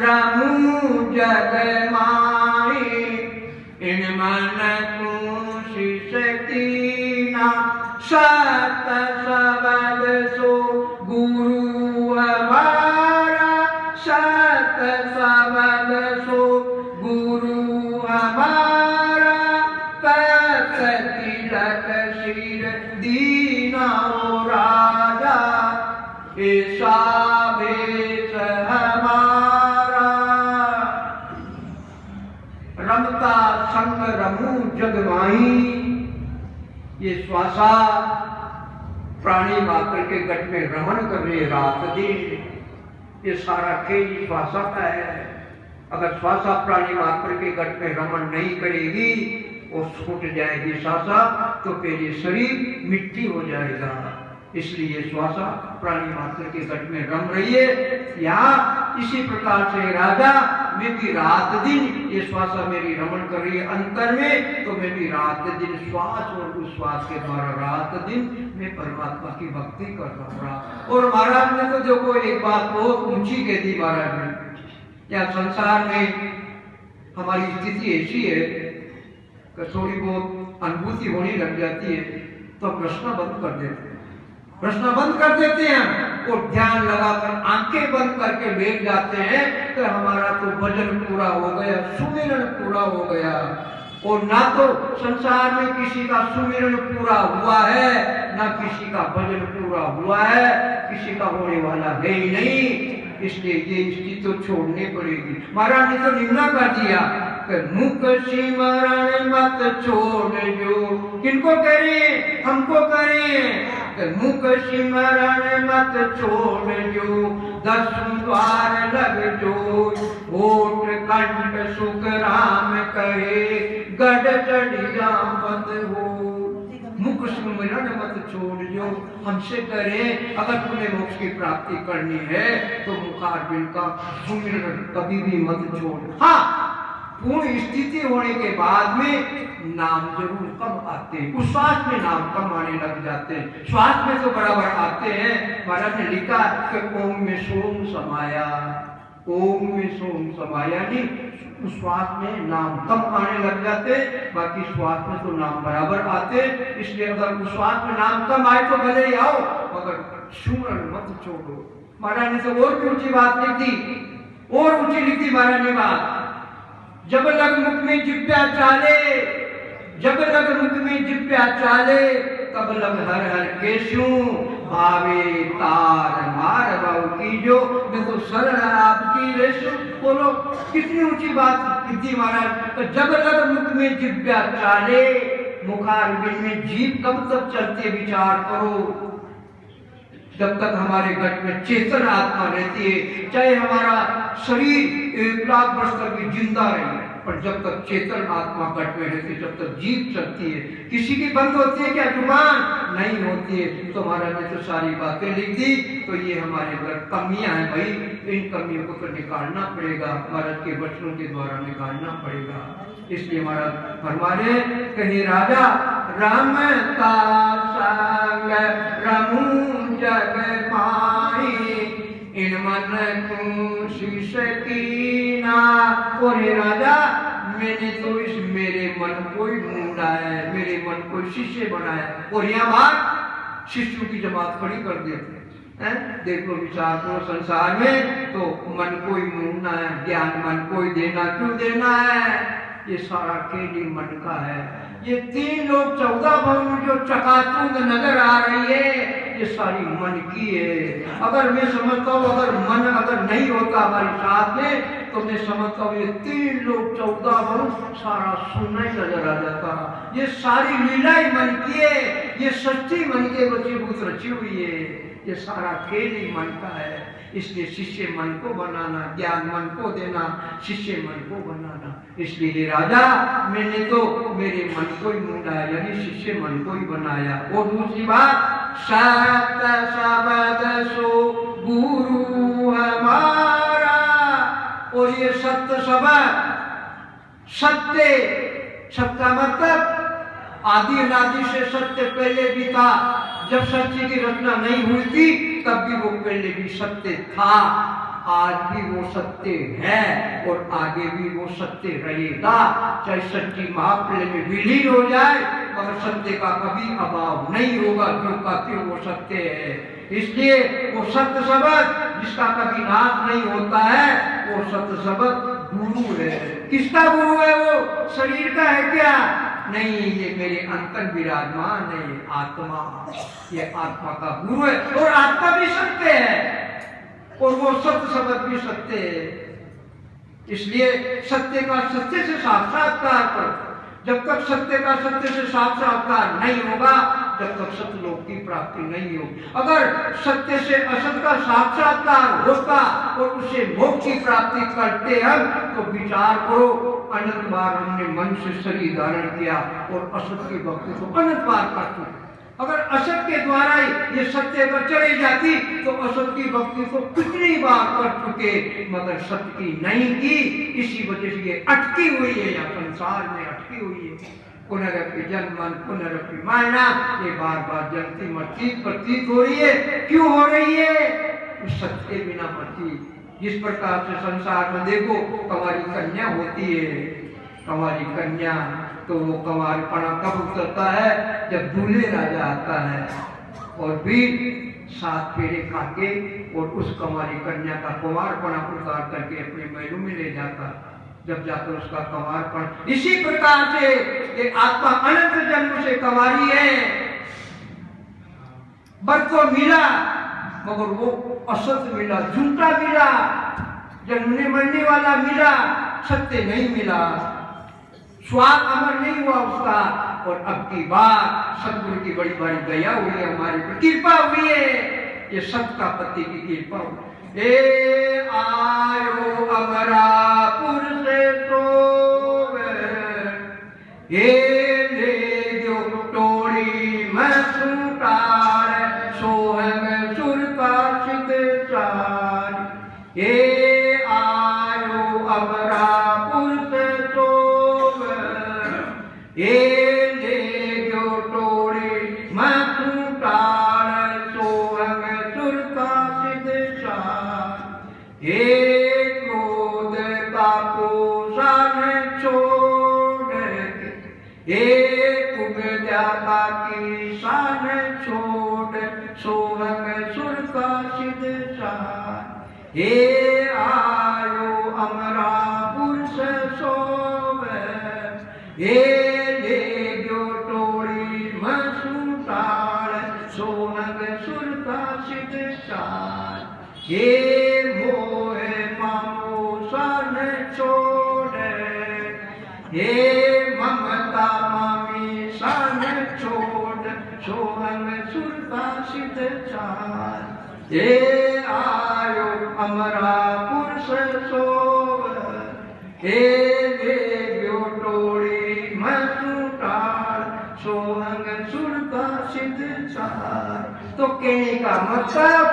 रमू जग माही, इन मन को शिष कीना, सत सबद सो गुरु हमारा, सत सबद सो गुरु हमारा, तत तिलक सिर दीना राजा, ऐसा भेष हमारा। रमता संग रमू जग माही, ये श्वासा प्राणी मात्र के गट में रमन कर रहे रात दिन, ये सारा खेल श्वासा का है। अगर श्वासा प्राणी मात्र के गट में रमन नहीं करेगी और छूट जाएगी श्वासा, तो फिर ये शरीर मिट्टी हो जाएगा। इसलिए श्वासा प्राणी मात्र के गट में रम रही है। यहाँ इसी प्रकार से राजा, मैं भी रात दिन ये श्वासा मेरी रमन कर रही है अंतर में, तो मैं भी रात दिन श्वास और उस श्वास के द्वारा रात दिन मैं परमात्मा की भक्ति कर रहा। और महाराज ने तो देखो एक बात बहुत ऊंची कह दी महाराज ने, क्या संसार में हमारी स्थिति ऐसी है कि थोड़ी बहुत अनुभूति होने लग जाती है तो प्रश्न बंद कर देते हैं, प्रश्न बंद कर देते हैं और ध्यान लगाकर आंखें बंद करके बैठ जाते हैं कि हमारा तो भजन पूरा हो गया, सुमिरन पूरा हो गया। और ना तो संसार में किसी का सुमिरन पूरा हुआ है, ना किसी का भजन पूरा हुआ है, किसी का होने वाला है ही नहीं। इसलिए ये स्थिति तो छोड़नी पड़ेगी। महाराज ने तो निम्ना कर दिया कि मुख सिमरण मत छोड़ जो, किनको करें, हमको करें कि मुख सिमरण मत छोड़ जो, 10 द्वार लग जो, होठ कंठ सुख राम करे, गढ़ चढ़िया मत हो। मुख सुमिरन मत छोड़ जो, हमसे करे। अगर तुम्हें मोक्ष की प्राप्ति करनी है तो मुखारबिंद का सुमिरन कभी भी मत छोड़। हाँ, पूर्ण स्थिति होने के बाद में नाम जरूर कम आते हैं, उस श्वास में नाम कम आने लग जाते हैं, श्वास में तो बराबर आते हैं। महाराज ने लिखा कि ओम में सोम समाया, ओम में सोम समाया, नहीं उस श्वास में नाम कम आने लग जाते, बाकी श्वास में तो नाम बराबर आते। इसलिए अगर उस श्वास में नाम कम आए तो भले ही आओ, मगर सुमरन मत छोड़ो। महाराज ने तो और भी ऊंची बात लिख दी, और ऊंची लिख दी महाराज ने बात, जब लग मुख में जिप्या चाले, जब लग मुख में जिप्या चाले, तब लग हर हर केशु, भावे तार मार बाबू की जो, मैं तो शरण आपकी रेशु। बोलो कितनी ऊंची बात की महाराज। तो जब लग मुख में जिप्या चाले, मुखारबिंद में जीभ कब तक चलते विचार करो, जब तक हमारे गट में चेतन आत्मा रहती है। चाहे हमारा शरीर 1 लाख वर्ष तक भी जिंदा रहे, पर जब तक चेतन आत्मा गट में रहती है, जब तक जीभ चलती है। किसी की बंद होती है क्या जुबान? नहीं होती है। तो महाराज ने तो सारी बातें लिख दी। तो ये हमारे अंदर कमियां हैं भाई, इन कमियों को तो निकालना पड़ेगा, महाराज के वचनों के द्वारा निकालना पड़ेगा। इसलिए महाराज फरमाने कहे राजा, रमता संग रमू जग माही, इन मन को शीश कीना। और हे राजा, मैंने तो इस मेरे मन को ही ढूंढा है, मेरे मन को शिष्य बनाया। और यहाँ बात शिष्यों की जमात खड़ी कर देते हैं। देखो विचार को, संसार में तो मन को ही ढूंढना है, ज्ञान मन को ही देना, क्यों देना है? ये सारा खेल मन का है। ये 3 लोग 14 भवन जो चकाचौंध नजर आ रही है, ये सारी मन की है। अगर मैं समझता हूँ अगर मन अगर नहीं होता हमारे साथ में, तो मैं समझता हूँ ये 3 लोग 14 भवन सारा सुनना ही नजर आ जाता। ये सारी लीला ही मन की है, ये सच्ची मन के वशीभूत रची हुई है। ये सारा खेल ही मन का है। इसलिए शिष्य मन को बनाना, ज्ञान मन को देना, शिष्य मन को बनाना। इसलिए राजा, मैंने तो मेरे मन को ही ढूंढा, यानी शिष्य मन को ही बनाया। और दूसरी बात, सत सबद सो गुरु हमारा। और ये सत्य शब्द, सत्य शब्द का मतलब आदि अनादि से सत्य पहले भी था। जब सत्य की रचना नहीं हुई थी तब भी वो पहले भी सत्य था। आज भी वो सत्य है और आगे भी वो सत्य रहेगा। चाहे सच्ची महाप्रलय में विलीन हो जाए मगर सत्य का कभी अभाव नहीं होगा, जो कहते वो सत्य है। इसलिए वो सत्य शब्द जिसका कभी नाश नहीं होता है वो सत्य शब्द गुरु है। किसका गुरु है? वो शरीर का है क्या? नहीं, ये मेरे अंतर विराजमान है, ये आत्मा, ये आत्मा का गुरु है। और आत्मा भी सत्य है और वो सत्य शब्द भी सत्य है। इसलिए सत्य का सत्य से साक्षात्कार करो। जब तक सत्य का सत्य से साक्षात्कार नहीं होगा जब तक सत्यलोक की प्राप्ति नहीं होगी। अगर सत्य से असत का साक्षात्कार होता और उसे मोक्ष की प्राप्ति करते हम तो विचार करो, अनंत बार हमने मन से शरीर धारण किया और असत की भक्ति को अनंत बार कर चुके। अगर असत के द्वारा ये सत्य पर चली जाती तो असत की भक्ति को कितनी बार कर चुके मगर सत्य की नहीं की। इसी वजह से ये अटकी हुई है या संसार में अटकी हुई है। पुनरपि जन्मन पुनरपि मरना, ये बार बार जलती मरती प्रतीत हो रही है। क्यों हो रही है? उस सत्य के बिना मरती। जिस प्रकार से संसार में देखो कंवारी कन्या होती है, कंवारी कन्या तो वो कंवारपना कब उतरता है? जब दूल्हे राजा आता है और फिर 7 फेरे खाके और उस कंवारी कन्या का कंवारपना उतार करके अपने महलों में ले जाता, जब जाकर उसका कंवारपन। इसी प्रकार से ये आत्मा अनंत जन्म से कंवारी है। बर को मिला मगर वो असत मिला, झूठा मिला, जन्मने मरने वाला मिला, सत्य नहीं मिला, स्वाद अमर नहीं हुआ उसका। और अब की बात सतगुरु की बड़ी बड़ी दया हुई है, हमारी पर कृपा हुई है, ये सत का पति की कृपा हुई। ए आयो अमरापुर से सोवे, ए ले जो टोड़ी मैं सुटार सोहम सुर का सिद्ध चार। ए आयो अमरापुर से सोवे, ए ले जो टोड़ी मैं सुटार सोहम सुर का सिद्ध चार। ए क्रोध का पोषण छोड़ के, ए उगद्याता की शान छोड़ सोहम सुर का सिद्ध चार। ए आयो अमरापुर से सोवे, ए ले जो टोड़ी मसूटार सोहम सुर का सिद्ध चार। ए मोहे मामोसन छोड़े, ए ममता मामी सन छोड़ सोहम सुर का सिद्ध चार। ए आयो अमरापुर से सोवे, ए ले जो टोड़ी मसूटार सोहम सुर का सिद्ध चार। तो कहने का मतलब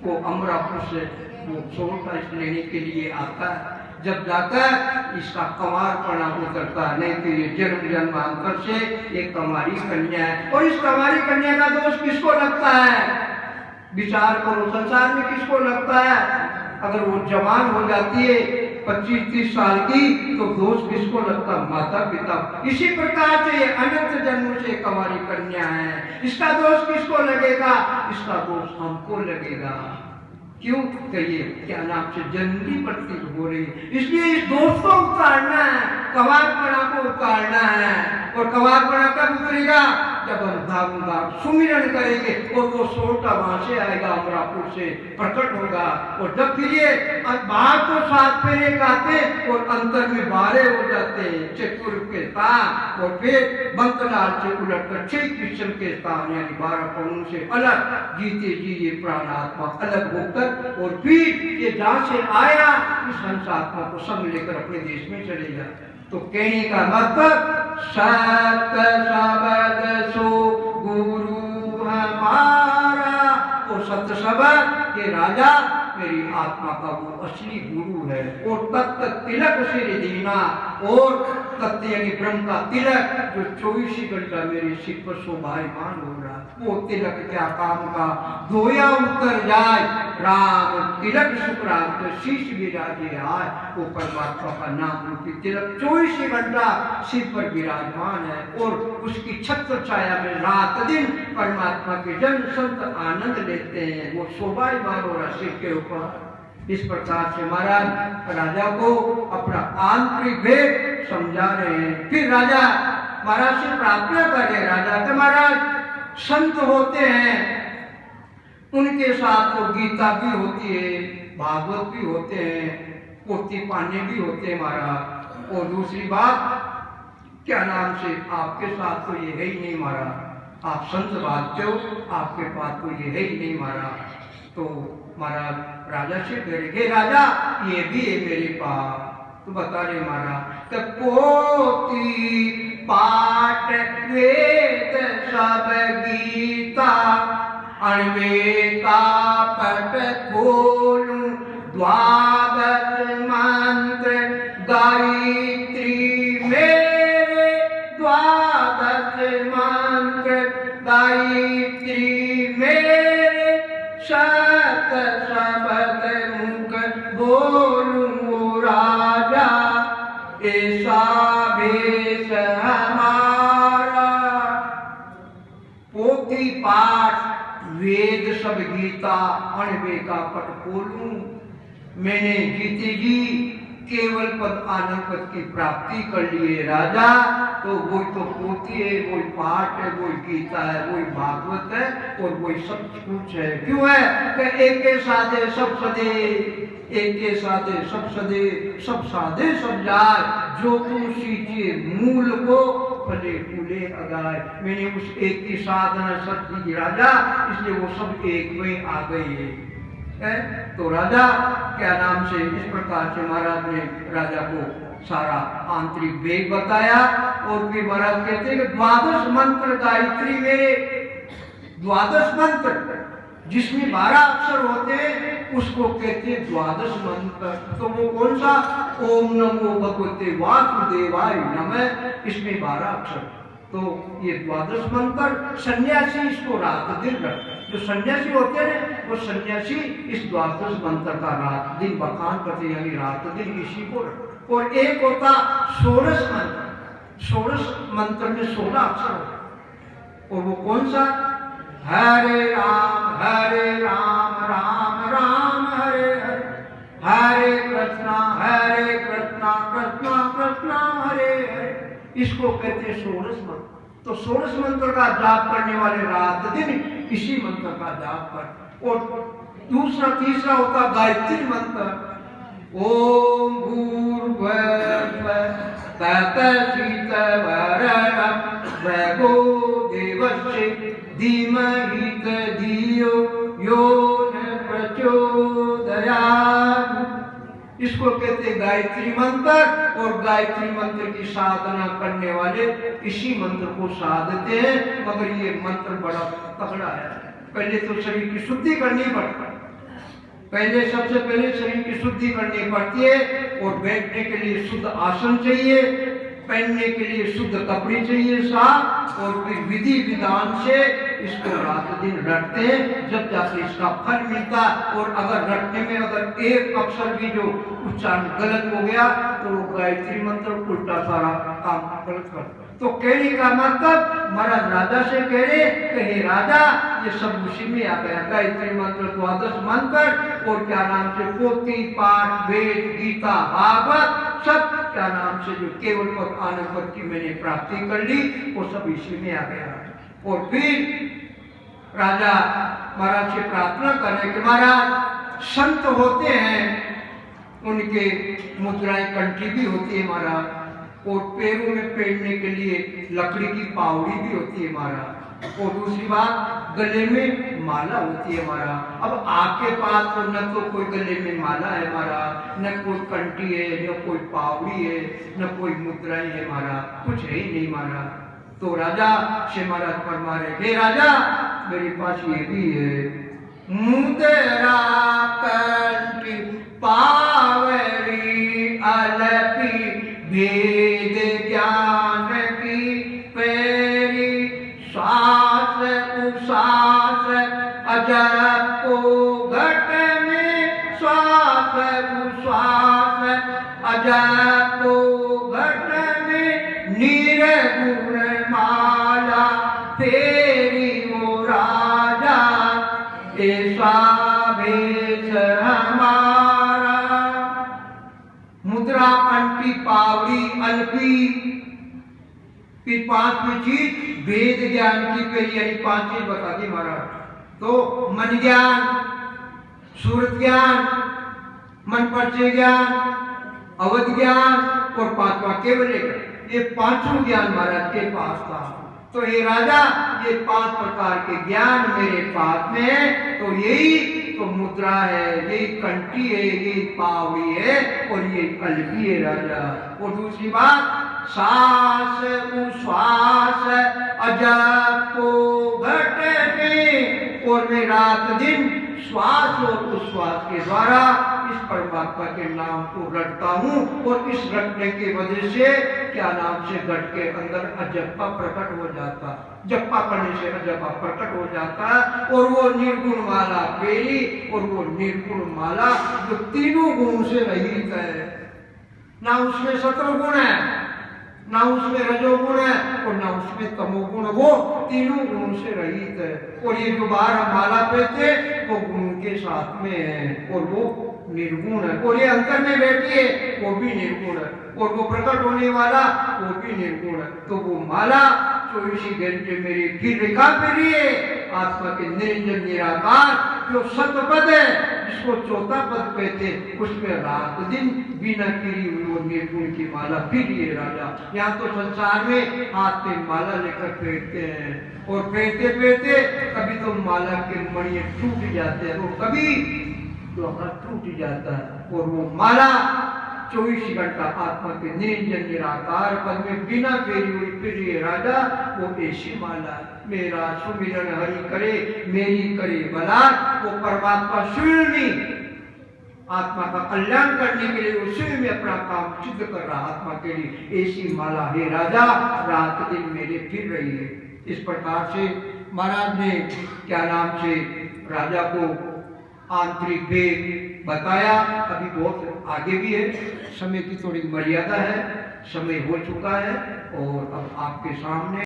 वो अमरापुर से वो सोलता इस लेने के लिए आता है, जब जाकर इसका कंवारपना उतरता है। नहीं तो ये जन्म जन्मांतर से एक कंवारी कन्या है। और इस कंवारी कन्या का दोष किसको लगता है? विचार करो, संसार में किसको लगता है? अगर वो जवान हो जाती है 25-30 साल की तो दोष किसको लगता? माता पिता। इसी प्रकार से ये अनंत जन्मों से कंवारी कन्या है, इसका दोष किसको लगेगा? इसका दोष हमको लगेगा। क्यों? कहिए क्या नाम से जन्मी प्रतीत हो रही है। इसलिए इस दोष को उतारना है, कंवारपना को उतारना है। और कंवारपना कब उतरेगा? जब हम धाम सुमिरन करेंगे और वो सोटा वहां से आएगा, अमरापुर से प्रकट होगा। और जब फिर ये बाहर तो 7 फेरे गाते और अंतर में 12 हो जाते हैं चतुर के स्थान, और फिर बंकलाल से उलटकर 6 कृष्ण के स्थान यानी 12 करोड़ से अलग जीते जी ये प्राणात्मा अलग होकर और फिर ये जहां से आया इस हंसात्मा को संग लेकर अपने देश में चलेगा। तो कहने का मतलब सत्य शब्द सो गुरु हमारा, वो सत्य शब्द के राजा मेरी आत्मा का वो असली गुरु है। और तब तक तिलक सिर दीना और तत्व यानी ब्रह्म का तिलक जो 24 घंटा मेरे सिर पर शोभायमान हो रहा, वो तिलक क्या काम का, धोया उतर जाए राम तिलक सुखराम तो शीश विराजे आए। वो परमात्मा का नाम रूपी तिलक 24 घंटा सिर पर विराजमान है और उसकी छत्र छाया में रात दिन परमात्मा के जन संत आनंद लेते हैं। वो शोभायमान हो रहा सिर के ऊपर। इस प्रकार से महाराज राजा को अपना आंतरिक भेद समझा रहे हैं। फिर राजा महाराज से प्रार्थना कर रहे, राजा के महाराज संत होते हैं, उनके साथ तो गीता भी होती है, भागवत भी होते हैं, पोथी पाने भी होते हैं महाराज। और दूसरी बात क्या नाम से आपके साथ तो ये है ही नहीं महाराज, आप संत बात हो, आपके पास तो ये है ही नहीं महाराज। तो महाराज राजा से कह राजा ये भी है मेरे पास। तो बता रहे महाराज तो पोथी पाठ वेद सब गीता अणवे का पट खोलूं द्वादश मंत्र गायत्री मेरे द्वादश मंत्र गायत्री मेरे सत शब्द मुख बोलूं राजा ऐसा भेष हमारा। पोथी पाठ वेद सब गीता अणवे का पट खोलूं। मैंने जीते जी केवल पद आनंद पद की प्राप्ति कर लिए राजा। तो वही तो पोथी है, वही पाठ है, वही गीता है, वही भागवत है और वही सब कुछ है। क्यों है कि एक के साधे सब सदे, एक के साधे सब सदे, सब साधे सब जाए, जो तुम सींचे मूल को फले फूले अगाए। मैंने उस एक की साधना सब की राजा, इसलिए वो सब एक में आ गई है। तो राजा क्या नाम से इस प्रकार से महाराज ने राजा को सारा आंतरिक वेग बताया। और फिर महाराज कहते हैं कि द्वादश मंत्र गायत्री मेरे, द्वादश मंत्र जिसमें 12 अक्षर होते हैं उसको कहते हैं द्वादश मंत्र। तो वो कौन सा, ओम नमो भगवते वासुदेवाय नमः, इसमें 12 अक्षर। तो ये द्वादश मंत्र सन्यासी इसको रात दिन रखते, जो सन्यासी होते हैं वो सन्यासी इस द्वादश मंत्र का रात दिन बखान करते, यानी रात दिन इसी को रखते। और एक होता षोडश मंत्र, षोडश मंत्र में 16 अक्षर होते, और वो कौन सा, हरे राम राम राम हरे हरे, हरे कृष्णा कृष्णा कृष्णा हरे हरे, इसको कहते हैं षोडश मंत्र। तो षोडश मंत्र का जाप करने वाले रात दिन इसी मंत्र का जाप कर। और दूसरा तीसरा होता गायत्री मंत्र, ओम भूर्भुवः तत्सवितुर्वरेण्यं भर्गो देवस्य धीमहि धियो यो न प्रचोदयात्। इसको कहते गायत्री मंत्र। और गायत्री मंत्र की साधना करने वाले इसी मंत्र को साधते हैं। मगर ये मंत्र बड़ा तगड़ा है। पहले तो शरीर की शुद्धि करनी पड़ती है, पहले सबसे पहले शरीर की शुद्धि करनी पड़ती है। और बैठने के लिए शुद्ध आसन चाहिए, पहनने के लिए शुद्ध कपड़े चाहिए साफ। और फिर विधि विधान से इसको रात दिन रटते हैं, जब जाके इसका फल मिलता। और अगर रटने में अगर एक अक्षर भी जो उच्चारण गलत हो गया तो वो गायत्री मंत्र उल्टा सारा काम गलत करता। तो कहने का मतलब महाराज राजा से कह रहे कि हे राजा ये सब उसी में आ गया, गायत्री मंत्र द्वादश मंत्र और क्या नाम से पोथी पाठ वेद गीता भागवत सब क्या नाम से जो केवल पद आनंद पद की मैंने प्राप्ति कर ली वो सब इसी में आ गया। और फिर राजा महाराज से प्रार्थना करें कि महाराज संत होते हैं, उनके मुद्राएं कंठी भी होती है महाराज, और पैरों में पहनने के लिए लकड़ी की पावड़ी भी होती है महाराज। और दूसरी बात गले में माला होती है महाराज। अब आपके पास तो न तो कोई गले में माला है महाराज, न कोई कंठी है, न कोई पावड़ी है, न कोई मुद्राएं है महाराज, कुछ है ही नहीं महाराज। तो राजा से महाराज फरमा रहे, हे राजा मेरे पास ये भी है, मुद्रा कंठी पावड़ी अलपी भी श्वास अजको घट में निर्गुण माला फेरी वो राजा ऐसा भेष हमारा। मुद्रा, कंठी, पावड़ी, अलपी, फिर पांचवी चीज वेद ज्ञान की कही, यानी पांच चीज बता दी महाराज। तो मन ज्ञान, सूरत ज्ञान, मन परिचय ज्ञान, अवध ज्ञान और पांचवा केवल एक। ये पांचों ज्ञान महाराज के पास था। तो ये राजा, ये 5 प्रकार के ज्ञान मेरे पास में है। तो यही तो मुद्रा है, यही कंठी है, यही पावड़ी है और ये अलपी है राजा। और दूसरी बात, सांस उश्वास अजको घट में, और मैं रात दिन श्वास और उश्वास के द्वारा इस परमात्मा के नाम को रटता हूँ। और इस रटने की वजह से क्या नाम से घट के अंदर अजप्पा प्रकट हो जाता, जप्पा करने से अजप्पा प्रकट हो जाता। और वो निर्गुण माला फेरी, और वो निर्गुण माला जो तीनों गुणों से रहित है, ना उसमें सत्वगुण है, ना उसमें रजोगुण है और ना उसमें तमोगुण, वो तीनों गुणों से रहित है। और ये जो बाहर हम माला पहनते वो गुण के साथ में है और वो निर्गुण है। और ये अंतर में बैठी है वो भी निर्गुण है, और वो प्रकट होने वाला वो भी निर्गुण है। तो वो माला 24 घंटे मेरी फिर रेखा पे लिए आत्मा के निरंजन निराकार जो सतपद है, जिसको चौथा पद कहते, उसमें रात दिन बिना किरी हुई वो निर्गुण की माला फिर लिए राजा। यहाँ तो संसार में हाथ में माला लेकर फेरते हैं, और फेरते फेरते कभी तो माला के मणि टूट जाते हैं, और कभी तो हाथ टूट जाता है। और वो माला 24 घंटा आत्मा के निरंजन निराकार पद में बिना फेरी हुई फिर ये राजा, वो ऐसी माला मेरा सुमिरन हरि करे मेरी करे भला। वो परमात्मा स्वयं में आत्मा का कल्याण करने के लिए वो स्वयं में अपना काम सिद्ध कर रहा आत्मा के लिए। ऐसी माला हे राजा रात दिन मेरे फिर रही है। इस प्रकार से महाराज ने क्या नाम से राजा को आंतरिक भेद बताया। अभी बहुत आगे भी है, समय की थोड़ी मर्यादा है, समय हो चुका है और अब आपके सामने